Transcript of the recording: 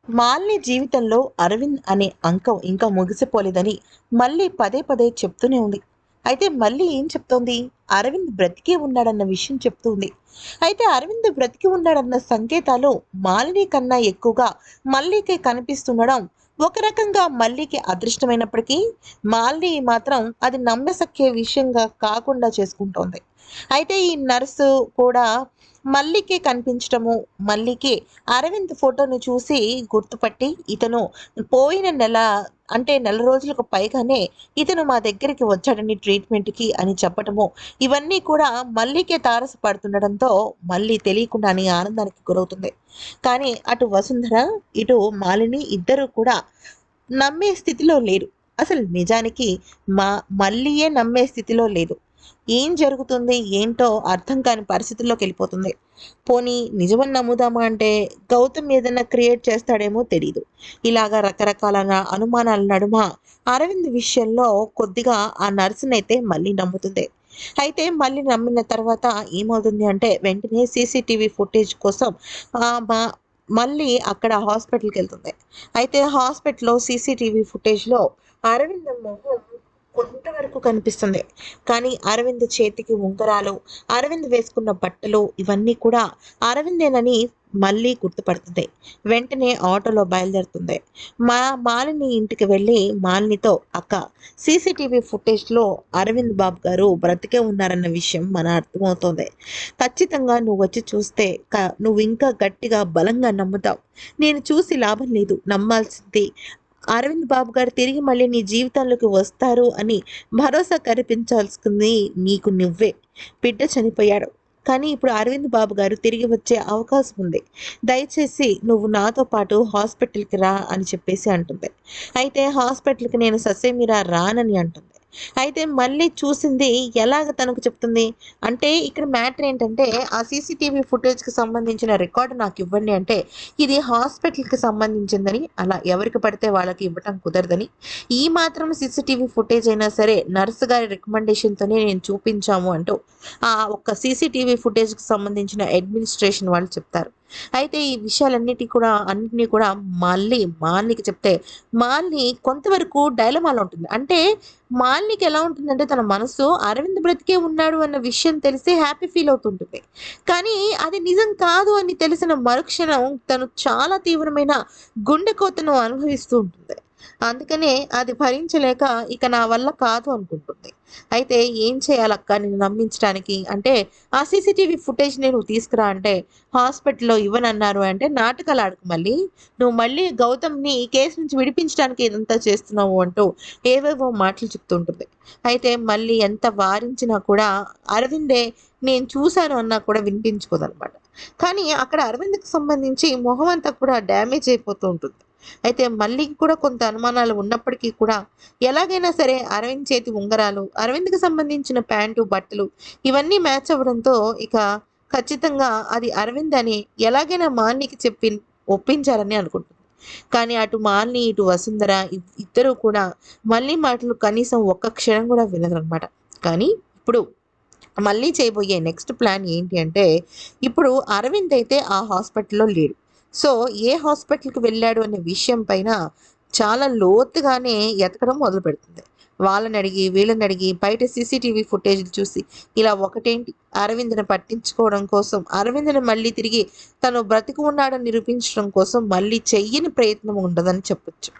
మాలిని జీవితంలో అరవింద్ అనే అంకం ఇంకా ముగిసిపోలేదని మళ్ళీ పదే పదే చెప్తూనే ఉంది. అయితే మళ్ళీ ఏం చెప్తోంది? అరవింద్ బ్రతికే ఉన్నాడన్న విషయం చెప్తుంది. అయితే అరవింద్ బ్రతికి ఉన్నాడన్న సంకేతాలు మాలిని కన్నా ఎక్కువగా మల్లీకే కనిపిస్తుండడం ఒక రకంగా మల్లీకి అదృష్టమైనప్పటికీ మాలిని మాత్రం అది నమ్మశక్య విషయంగా కాకుండా చేసుకుంటోంది. అయితే ఈ నర్సు కూడా మల్లికే కనిపించటము, మల్లికే అరవింద్ ఫోటోని చూసి గుర్తుపట్టి ఇతను పోయిన నెల అంటే నెల రోజులకు పైగానే ఇతను మా దగ్గరికి వచ్చాడని ట్రీట్మెంట్‌కి అని చెప్పటము. ఇవన్నీ కూడా మల్లికే తారసపడుతుండడంతో మల్లి తెలియకుండానే ఆనందానికి గురవుతుంది. కానీ అటు వసుంధర, ఇటు మాలిని ఇద్దరూ కూడా నమ్మే స్థితిలో లేరు. అసలు నిజానికి మా మల్లియే నమ్మే స్థితిలో లేదు. ఏం జరుగుతుంది? ఏంటో అర్థం కాని పరిస్థితుల్లోకెళ్ళిపోతుంది. పోనీ నిజమని నమ్ముదామా అంటే గౌతమ్ ఏదన్నా క్రియేట్ చేస్తాడేమో తెలీదు. ఇలాగ రకరకాల అనుమానాల నడుమ అరవింద్ విషయంలో కొద్దిగా ఆ నర్సునైతే మళ్ళీ నమ్ముతుంది. అయితే మళ్ళీ నమ్మిన తర్వాత ఏమవుతుంది అంటే వెంటనే సీసీటీవీ ఫుటేజ్ కోసం ఆహ్, మ మళ్ళీ అక్కడ హాస్పిటల్‌కెళ్తుంది. అయితే హాస్పిటల్‌లో సీసీటీవీ ఫుటేజ్‌లో అరవింద్ మొహం కొంతవరకు కనిపిస్తుంది. కానీ అరవింద్ చేతికి ఉంగరాలు, అరవింద్ వేసుకున్న బట్టలు ఇవన్నీ కూడా అరవిందేనని మళ్ళీ గుర్తుపడుతుంది. వెంటనే ఆటోలో బయలుదేరుతుంది. మాలిని ఇంటికి వెళ్ళి మాలినితో అక్క సీసీటీవీ ఫుటేజ్‌లో అరవింద్ బాబు గారు బ్రతికే ఉన్నారన్న విషయం అర్థమవుతోంది. ఖచ్చితంగా నువ్వొచ్చి చూస్తే నువ్వింకా గట్టిగా బలంగా నమ్ముతావు. నేను చూసి లాభం లేదు. నమ్మాల్సింది అరవింద్ బాబు గారు తిరిగి మళ్ళీ నీ జీవితంలోకి వస్తారు అని భరోసా కల్పించాల్సింది నీకు నువ్వే. బిడ్డ చనిపోయాడు. కానీ ఇప్పుడు అరవింద్ బాబు గారు తిరిగి వచ్చే అవకాశం ఉంది. దయచేసి నువ్వు నాతో పాటు హాస్పిటల్‌కి రా అని చెప్పేసి అంటుంది. అయితే హాస్పిటల్‌కి నేను ససేమిరా రానని అంటుంది. అయితే మళ్ళీ చూసింది ఎలాగ తనకు చెప్తుంది? అంటే ఇక్కడ మ్యాటర్ ఏంటంటే ఆ సీసీటీవీ ఫుటేజ్‌కి సంబంధించిన రికార్డ్ నాకివ్వండి అంటే ఇది హాస్పిటల్‌కి సంబంధించిందని అలా ఎవరికి పడితే వాళ్ళకి ఇవ్వటం కుదరదని, ఈ మాత్రం సీసీటీవీ ఫుటేజ్ అయినా సరే నర్స్ గారి రికమెండేషన్‌తోనే నేను చూపించాము అంటూ ఆ ఒక్క సీసీటీవీ ఫుటేజ్‌కి సంబంధించిన అడ్మినిస్ట్రేషన్ వాళ్ళు చెప్తారు. అయితే ఈ అన్నిటిని కూడా మళ్ళీ మాలినికి చెప్తే మాలిని కొంతవరకు డైలమాలో ఉంటుంది. అంటే మాలినికి ఎలా ఉంటుందంటే తన మనసు అరవింద్ బ్రతికే ఉన్నాడు అన్న విషయం తెలిసి హ్యాపీ ఫీల్ అవుతుంటుంది. కానీ అది నిజం కాదు అని తెలిసిన మరుక్షణం తను చాలా తీవ్రమైన గుండె కోతను అనుభవిస్తూ ఉంటుంది. అందుకనే అది భరించలేక ఇక నా వల్ల కాదు అనుకుంటుంది. అయితే ఏం చేయాలక్క నిన్ను నమ్మించడానికి? అంటే ఆ సీసీటీవీ ఫుటేజ్‌ని నువ్వు తీసుకురా అంటే హాస్పిటల్‌లో ఇవ్వనన్నారు అంటే నాటకాలాడకు మళ్ళీ. నువ్వు మళ్ళీ గౌతమ్‌ని ఈ కేసు నుంచి విడిపించడానికి ఇదంతా చేస్తున్నావు అంటూ ఏవేవో మాటలు చెప్తూ ఉంటుంది. అయితే మళ్ళీ ఎంత వారించినా కూడా అరవిందే నేను చూసాను అన్నా కూడా వినిపించుకోదనమాట. కానీ అక్కడ అరవింద్‌కి సంబంధించి మొహం అంతా కూడా డ్యామేజ్ అయిపోతూ ఉంటుంది. అయితే మల్లికి కూడా కొంత అనుమానాలు ఉన్నప్పటికీ కూడా ఎలాగైనా సరే అరవింద్ చేతి ఉంగరాలు, అరవింద్‌కి సంబంధించిన ప్యాంటు, బట్టలు ఇవన్నీ మ్యాచ్ అవ్వడంతో ఇక ఖచ్చితంగా అది అరవింద్ అని ఎలాగైనా మాలినికి చెప్పి ఒప్పించాలని అనుకుంటుంది. కానీ అటు మాలిని, ఇటు వసుంధర ఇద్దరూ కూడా మళ్ళీ మాటలు కనీసం ఒక్క క్షణం కూడా వినరనమాట. కానీ ఇప్పుడు మళ్ళీ చేయబోయే నెక్స్ట్ ప్లాన్ ఏంటి అంటే, ఇప్పుడు అరవింద్ అయితే ఆ హాస్పిటల్‌లో లేడు. సో, ఏ హాస్పిటల్‌కి వెళ్ళాడు అనే విషయం పైన చాలా లోతుగానే ఎతకడం మొదలుపెడుతుంది. వాళ్ళనడిగి, వీళ్ళనడిగి బయట సీసీటీవీ ఫుటేజ్‌లు చూసి ఇలా ఒకటేంటి అరవింద్‌ని పట్టించుకోవడం కోసం, అరవింద్‌ని మళ్ళీ తిరిగి తను బ్రతికి ఉన్నాడని నిరూపించడం కోసం మళ్ళీ చెయ్యని ప్రయత్నం ఉండదని చెప్పొచ్చు.